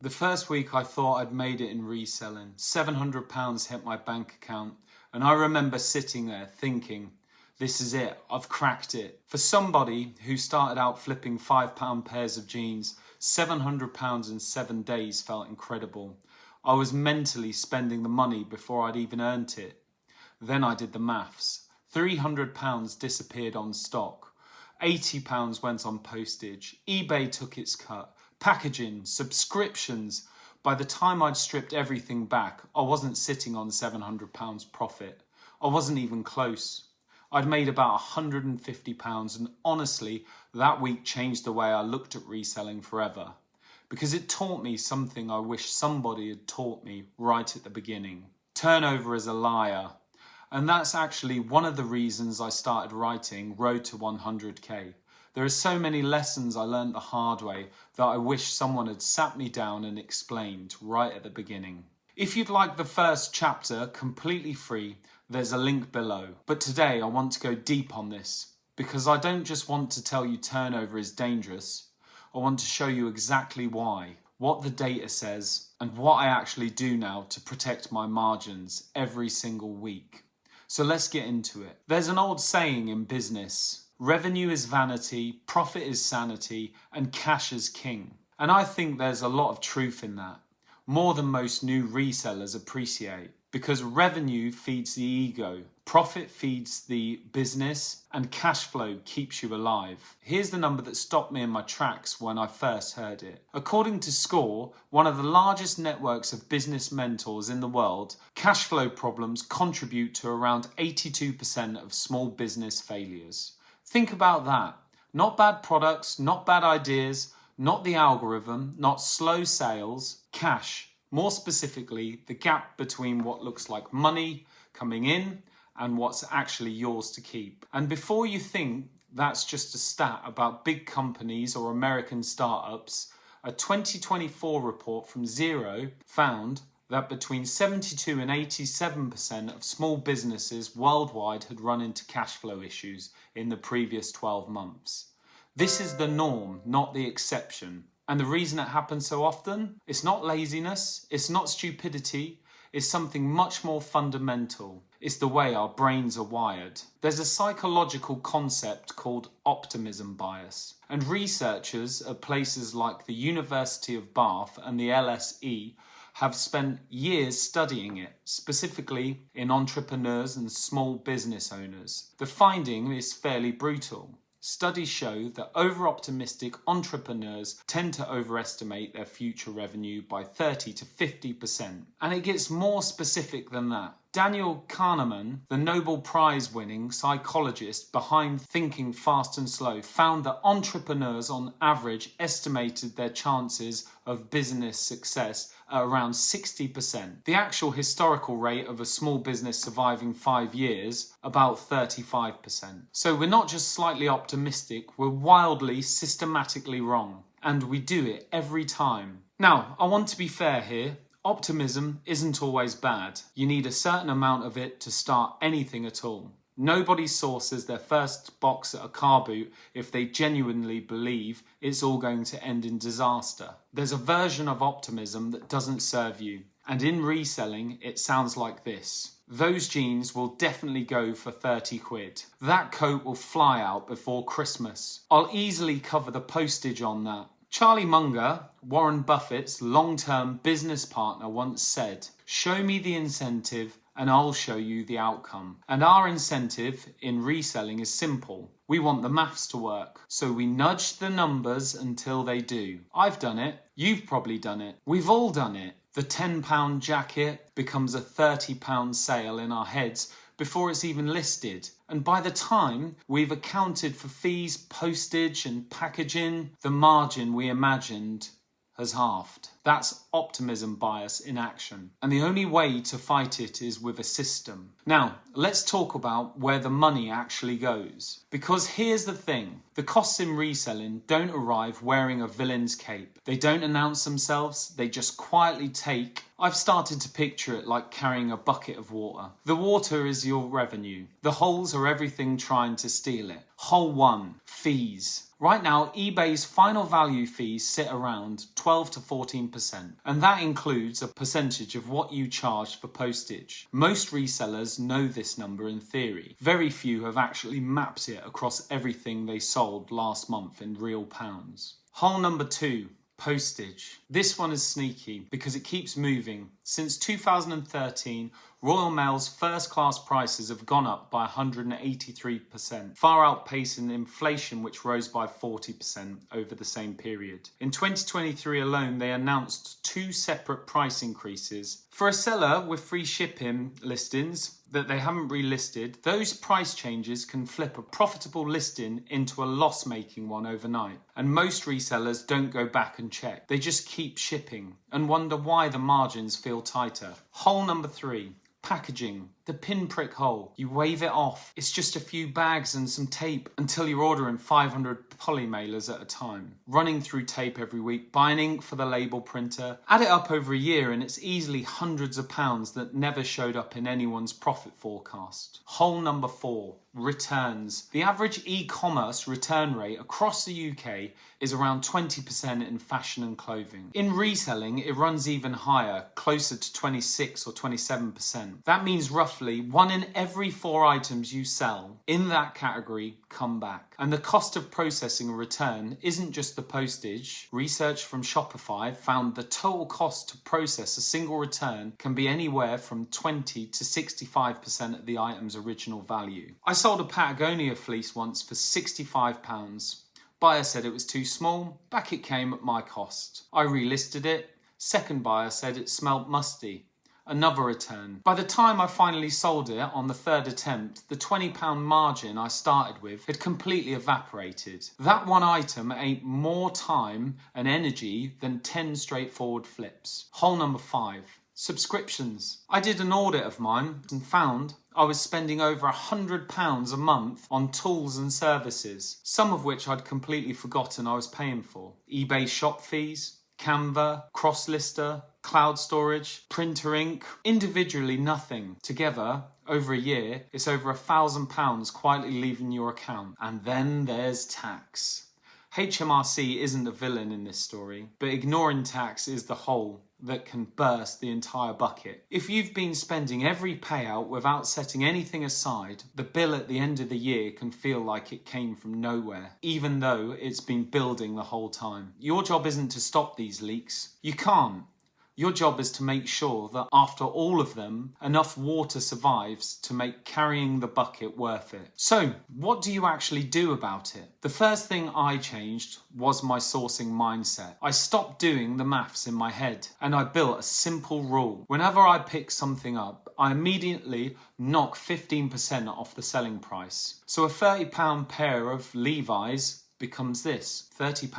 The first week I thought I'd made it in reselling. £700 hit my bank account, and I remember sitting there thinking, this is it, I've cracked it. For somebody who started out flipping £5 pairs of jeans, £700 in 7 days felt incredible. I was mentally spending the money before I'd even earned it. Then I did the maths. £300 disappeared on stock. £80 went on postage. eBay took its cut. Packaging, subscriptions. By the time I'd stripped everything back, I wasn't sitting on £700 profit. I wasn't even close. I'd made about £150, and honestly, that week changed the way I looked at reselling forever. Because it taught me something I wish somebody had taught me right at the beginning. Turnover is a liar. And that's actually one of the reasons I started writing Road to 100k. There are so many lessons I learned the hard way that I wish someone had sat me down and explained right at the beginning. If you'd like the first chapter completely free, there's a link below. But today I want to go deep on this because I don't just want to tell you turnover is dangerous. I want to show you exactly why, what the data says, and what I actually do now to protect my margins every single week. So let's get into it. There's an old saying in business, revenue is vanity, profit is sanity, and cash is king. And I think there's a lot of truth in that, more than most new resellers appreciate. Because revenue feeds the ego, profit feeds the business, and cash flow keeps you alive. Here's the number that stopped me in my tracks when I first heard it. According to Score, one of the largest networks of business mentors in the world, cash flow problems contribute to around 82% of small business failures. Think about that. Not bad products, not bad ideas, not the algorithm, not slow sales, cash. More specifically, the gap between what looks like money coming in and what's actually yours to keep. And before you think that's just a stat about big companies or American startups, a 2024 report from Xero found that between 72 and 87% of small businesses worldwide had run into cash flow issues in the previous 12 months. This is the norm, not the exception. And the reason it happens so often, it's not laziness, it's not stupidity, it's something much more fundamental. It's the way our brains are wired. There's a psychological concept called optimism bias. And researchers at places like the University of Bath and the LSE have spent years studying it, specifically in entrepreneurs and small business owners. The finding is fairly brutal. Studies show that over-optimistic entrepreneurs tend to overestimate their future revenue by 30 to 50%. And it gets more specific than that. Daniel Kahneman, the Nobel Prize-winning psychologist behind Thinking Fast and Slow, found that entrepreneurs on average estimated their chances of business success at around 60%. The actual historical rate of a small business surviving 5 years, about 35%. So we're not just slightly optimistic, we're wildly, systematically wrong. And we do it every time. Now, I want to be fair here. Optimism isn't always bad. You need a certain amount of it to start anything at all. Nobody sources their first box at a car boot if they genuinely believe it's all going to end in disaster. There's a version of optimism that doesn't serve you. And in reselling, it sounds like this. Those jeans will definitely go for 30 quid. That coat will fly out before Christmas. I'll easily cover the postage on that. Charlie Munger, Warren Buffett's long-term business partner, once said, "Show me the incentive and I'll show you the outcome." And our incentive in reselling is simple. We want the maths to work. So we nudge the numbers until they do. I've done it. You've probably done it. We've all done it. The £10 jacket becomes a £30 sale in our heads before it's even listed. And by the time we've accounted for fees, postage and packaging, the margin we imagined has halved. That's optimism bias in action. And the only way to fight it is with a system. Now, let's talk about where the money actually goes. Because here's the thing. The costs in reselling don't arrive wearing a villain's cape. They don't announce themselves. They just quietly take. I've started to picture it like carrying a bucket of water. The water is your revenue. The holes are everything trying to steal it. Hole 1, fees. Right now, eBay's final value fees sit around 12 to 14%, and that includes a percentage of what you charge for postage. Most resellers know this number in theory. Very few have actually mapped it across everything they sold last month in real pounds. Hole number 2, postage. This one is sneaky because it keeps moving. Since 2013, Royal Mail's first class prices have gone up by 183%, far outpacing inflation, which rose by 40% over the same period. In 2023 alone, they announced 2 separate price increases. For a seller with free shipping listings that they haven't relisted, those price changes can flip a profitable listing into a loss-making one overnight. And most resellers don't go back and check. They just keep shipping and wonder why the margins feel tighter. Hole number 3. Packaging, the pinprick hole. You wave it off. It's just a few bags and some tape until you're ordering 500 poly mailers at a time. Running through tape every week, buying ink for the label printer. Add it up over a year and it's easily hundreds of pounds that never showed up in anyone's profit forecast. Hole number 4, returns. The average e-commerce return rate across the UK is around 20% in fashion and clothing. In reselling, it runs even higher, closer to 26 or 27%. That means roughly 1 in every 4 items you sell in that category come back. And the cost of processing a return isn't just the postage. Research from Shopify found the total cost to process a single return can be anywhere from 20 to 65% of the item's original value. I sold a Patagonia fleece once for £65. Buyer said it was too small, back it came at my cost. I relisted it, second buyer said it smelled musty. Another return. By the time I finally sold it on the 3rd attempt, the £20 margin I started with had completely evaporated. That one item ate more time and energy than 10 straightforward flips. Hole number 5. Subscriptions. I did an audit of mine and found I was spending over £100 a month on tools and services, some of which I'd completely forgotten I was paying for. eBay shop fees, Canva, Crosslister, cloud storage, printer ink, individually nothing. Together, over a year, it's over £1,000 quietly leaving your account. And then there's tax. HMRC isn't the villain in this story, but ignoring tax is the hole that can burst the entire bucket. If you've been spending every payout without setting anything aside, the bill at the end of the year can feel like it came from nowhere, even though it's been building the whole time. Your job isn't to stop these leaks. You can't. Your job is to make sure that after all of them, enough water survives to make carrying the bucket worth it. So, what do you actually do about it? The first thing I changed was my sourcing mindset. I stopped doing the maths in my head and I built a simple rule. Whenever I pick something up, I immediately knock 15% off the selling price. So a £30 pair of Levi's becomes this. £30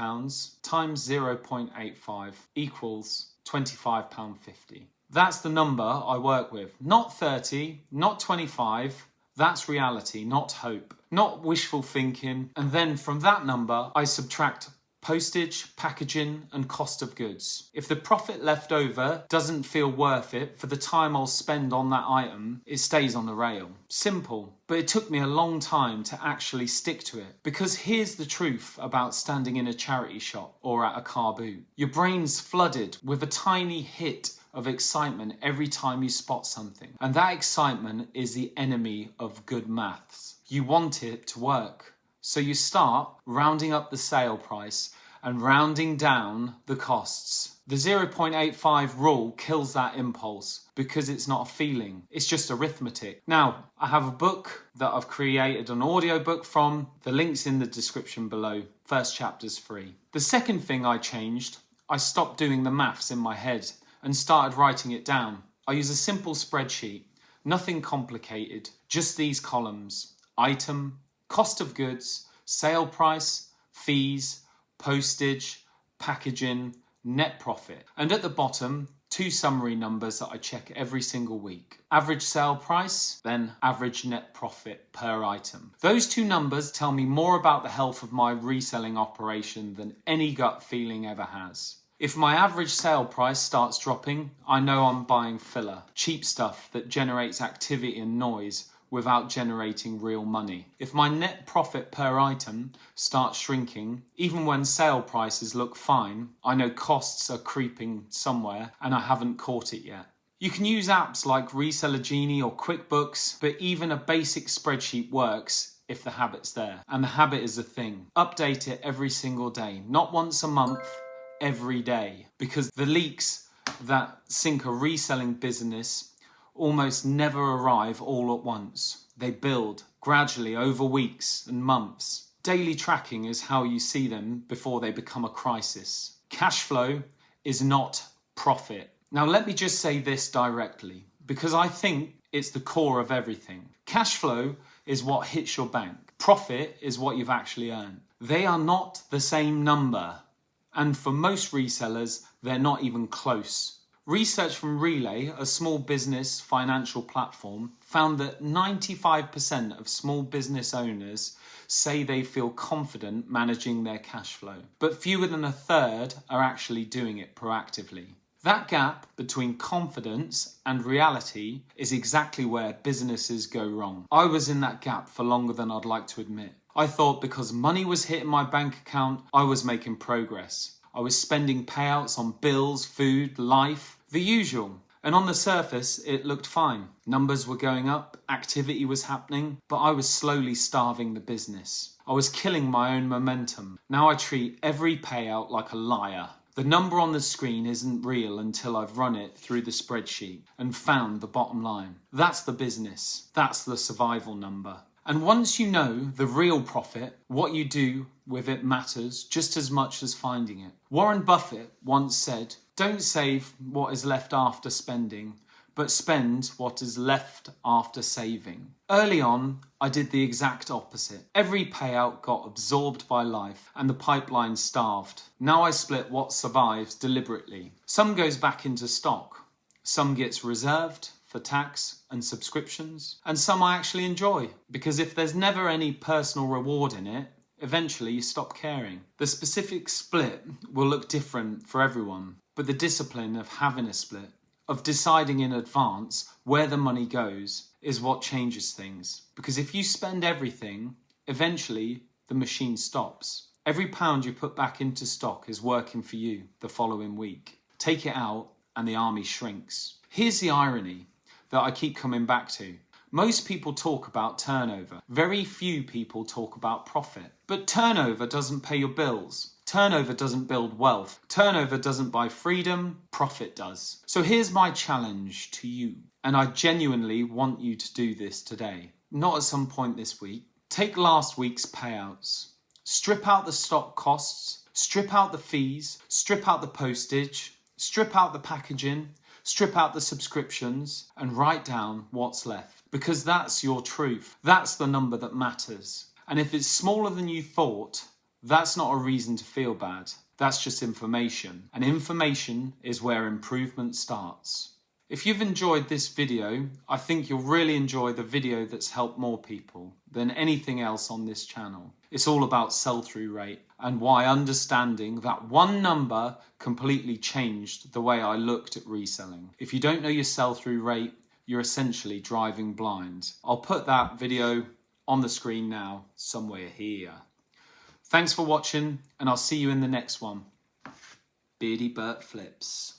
times 0.85 equals £25.50. That's the number I work with. Not 30, not 25. That's reality, not hope, not wishful thinking. And then from that number, I subtract postage, packaging, and cost of goods. If the profit left over doesn't feel worth it for the time I'll spend on that item, it stays on the rail. Simple. But it took me a long time to actually stick to it. Because here's the truth about standing in a charity shop or at a car boot. Your brain's flooded with a tiny hit of excitement every time you spot something. And that excitement is the enemy of good maths. You want it to work. So you start rounding up the sale price and rounding down the costs. The 0.85 rule kills that impulse because it's not a feeling, it's just arithmetic. Now, I have a book that I've created an audiobook from. The link's in the description below. First chapter's free. The second thing I changed, I stopped doing the maths in my head and started writing it down. I use a simple spreadsheet, nothing complicated, just these columns: item, cost of goods, sale price, fees, postage, packaging, net profit. And at the bottom, 2 summary numbers that I check every single week. Average sale price, then average net profit per item. Those 2 numbers tell me more about the health of my reselling operation than any gut feeling ever has. If my average sale price starts dropping, I know I'm buying filler, cheap stuff that generates activity and noise without generating real money. If my net profit per item starts shrinking, even when sale prices look fine, I know costs are creeping somewhere and I haven't caught it yet. You can use apps like Reseller Genie or QuickBooks, but even a basic spreadsheet works if the habit's there. And the habit is a thing. Update it every single day, not once a month, every day. Because the leaks that sink a reselling business almost never arrive all at once. They build gradually over weeks and months. Daily tracking is how you see them before they become a crisis. Cash flow is not profit. Now let me just say this directly, because I think it's the core of everything. Cash flow is what hits your bank. Profit is what you've actually earned. They are not the same number. And for most resellers, they're not even close. Research from Relay, a small business financial platform, found that 95% of small business owners say they feel confident managing their cash flow, but fewer than a third are actually doing it proactively. That gap between confidence and reality is exactly where businesses go wrong. I was in that gap for longer than I'd like to admit. I thought because money was hitting my bank account, I was making progress. I was spending payouts on bills, food, life, the usual. And on the surface, it looked fine. Numbers were going up, activity was happening, but I was slowly starving the business. I was killing my own momentum. Now I treat every payout like a liar. The number on the screen isn't real until I've run it through the spreadsheet and found the bottom line. That's the business. That's the survival number. And once you know the real profit, what you do with it matters just as much as finding it. Warren Buffett once said, "Don't save what is left after spending, but spend what is left after saving." Early on, I did the exact opposite. Every payout got absorbed by life and the pipeline starved. Now I split what survives deliberately. Some goes back into stock. Some gets reserved for tax and subscriptions. And some I actually enjoy, because if there's never any personal reward in it, eventually you stop caring. The specific split will look different for everyone, but the discipline of having a split, of deciding in advance where the money goes, is what changes things. Because if you spend everything, eventually the machine stops. Every pound you put back into stock is working for you the following week. Take it out and the army shrinks. Here's the irony that I keep coming back to. Most people talk about turnover. Very few people talk about profit. But turnover doesn't pay your bills. Turnover doesn't build wealth. Turnover doesn't buy freedom. Profit does. So here's my challenge to you. And I genuinely want you to do this today. Not at some point this week. Take last week's payouts. Strip out the stock costs. Strip out the fees. Strip out the postage. Strip out the packaging. Strip out the subscriptions and write down what's left. Because that's your truth. That's the number that matters. And if it's smaller than you thought, that's not a reason to feel bad. That's just information. And information is where improvement starts. If you've enjoyed this video, I think you'll really enjoy the video that's helped more people than anything else on this channel. It's all about sell-through rate and why understanding that one number completely changed the way I looked at reselling. If you don't know your sell-through rate, you're essentially driving blind. I'll put that video on the screen now, somewhere here. Thanks for watching, and I'll see you in the next one. Beardy Bert Flips.